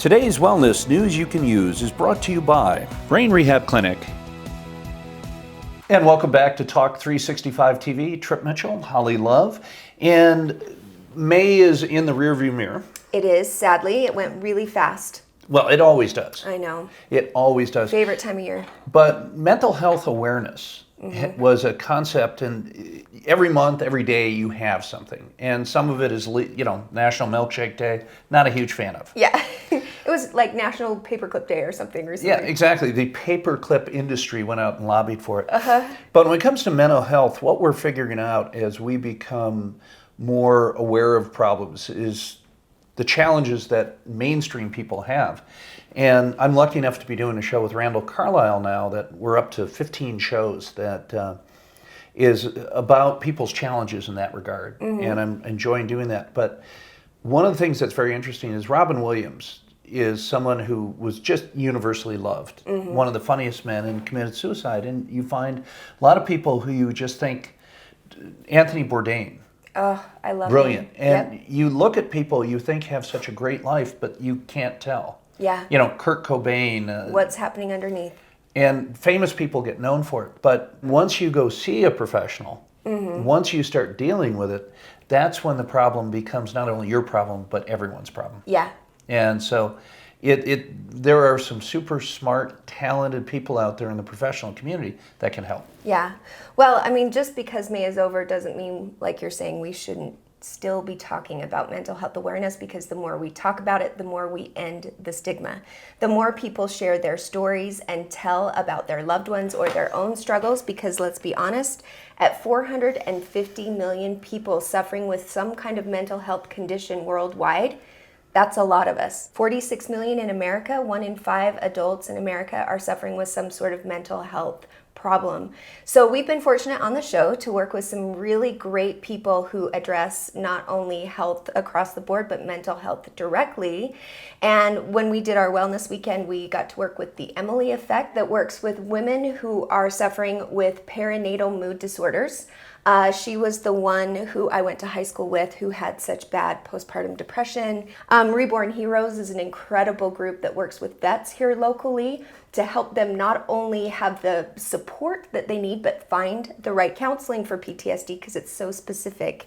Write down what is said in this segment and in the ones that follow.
Today's wellness news you can use is brought to you by Brain Rehab Clinic. And welcome back to Talk 365 TV. Trip Mitchell, Holly Love. And May is in the rearview mirror. It is, sadly. It went really fast. Well, it always does. I know. It always does. Favorite time of year. But mental health awareness was a concept, and every month, every day, you have something. And some of it is, National Milkshake Day. Not a huge fan of. Yeah. It was like National Paperclip Day or something recently. Yeah, exactly. The paperclip industry went out and lobbied for it. But when it comes to mental health, what we're figuring out as we become more aware of problems is the challenges that mainstream people have. And I'm lucky enough to be doing a show with Randall Carlisle now that we're up to 15 shows that is about people's challenges in that regard. And I'm enjoying doing that. But one of the things that's very interesting is Robin Williams is someone who was just universally loved. One of the funniest men, and committed suicide. And you find a lot of people who you just think, Anthony Bourdain. Oh, I love Brilliant. him. And you look at people you think have such a great life, but you can't tell. Yeah. Kurt Cobain. What's happening underneath. And famous people get known for it. But once you go see a professional, once you start dealing with it, that's when the problem becomes not only your problem, but everyone's problem. Yeah. And so there are some super smart, talented people out there in the professional community that can help. Yeah. Well, I mean, just because May is over doesn't mean, like you're saying, we shouldn't still be talking about mental health awareness, because the more we talk about it, the more we end the stigma. The more people share their stories and tell about their loved ones or their own struggles, because let's be honest, at 450 million people suffering with some kind of mental health condition worldwide, that's a lot of us. 46 million in America, 1 in 5 adults in America are suffering with some sort of mental health problem. So we've been fortunate on the show to work with some really great people who address not only health across the board, but mental health directly. And when we did our wellness weekend, we got to work with the Emily Effect that works with women who are suffering with perinatal mood disorders. She was the one who I went to high school with who had such bad postpartum depression. Reborn Heroes is an incredible group that works with vets here locally to help them not only have the support that they need, but find the right counseling for PTSD, because it's so specific.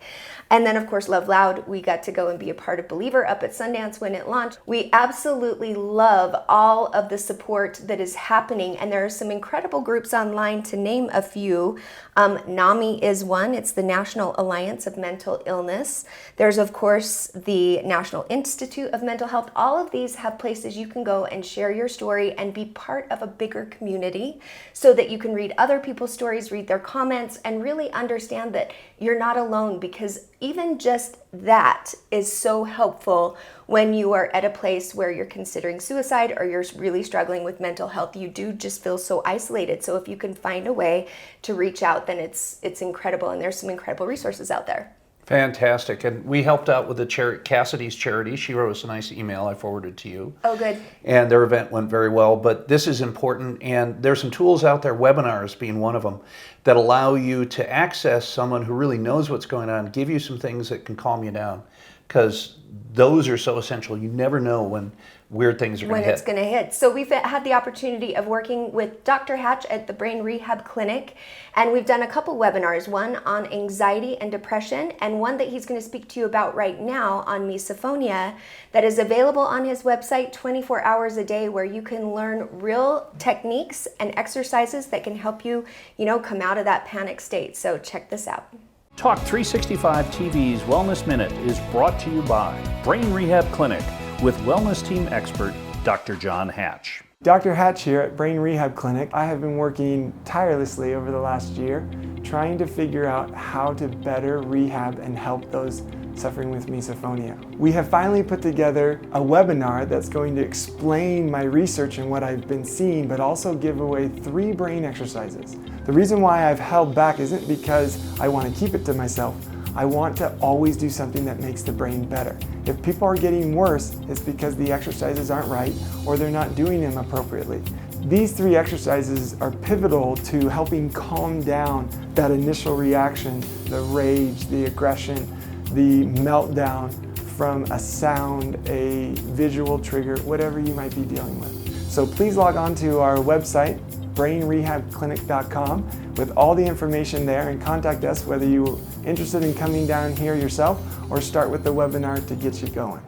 And then, of course, Love Loud, we got to go and be a part of Believer up at Sundance when it launched. We absolutely love all of the support that is happening, and there are some incredible groups online, to name a few. NAMI is one. It's the National Alliance of Mental Illness. There's, of course, the National Institute of Mental Health. All of these have places you can go and share your story and be part of a bigger community, so that you can read other people's stories, read their comments, and really understand that you're not alone, because even just that is so helpful when you are at a place where you're considering suicide or you're really struggling with mental health. You do just feel so isolated. So if you can find a way to reach out, then it's incredible, and there's some incredible resources out there. Fantastic. And we helped out with the Cassidy's charity. She wrote us a nice email I forwarded to you. Oh, good. And their event went very well. But this is important, and there's some tools out there, webinars being one of them, that allow you to access someone who really knows what's going on, give you some things that can calm you down, because those are so essential. You never know when weird things are going to hit. When it's going to hit. So we've had the opportunity of working with Dr. Hatch at the Brain Rehab Clinic, and we've done a couple webinars, one on anxiety and depression, and one that he's going to speak to you about right now on misophonia, that is available on his website 24 hours a day, where you can learn real techniques and exercises that can help you, come out of that panic state. So check this out. Talk 365 TV's Wellness Minute is brought to you by Brain Rehab Clinic with wellness team expert Dr. John Hatch. Dr. Hatch here at Brain Rehab Clinic. I have been working tirelessly over the last year trying to figure out how to better rehab and help those suffering with misophonia. We have finally put together a webinar that's going to explain my research and what I've been seeing, but also give away 3 brain exercises. The reason why I've held back isn't because I want to keep it to myself. I want to always do something that makes the brain better. If people are getting worse, it's because the exercises aren't right or they're not doing them appropriately. These 3 exercises are pivotal to helping calm down that initial reaction, the rage, the aggression, the meltdown from a sound, a visual trigger, whatever you might be dealing with. So please log on to our website, brainrehabclinic.com, with all the information there, and contact us whether you're interested in coming down here yourself or start with the webinar to get you going.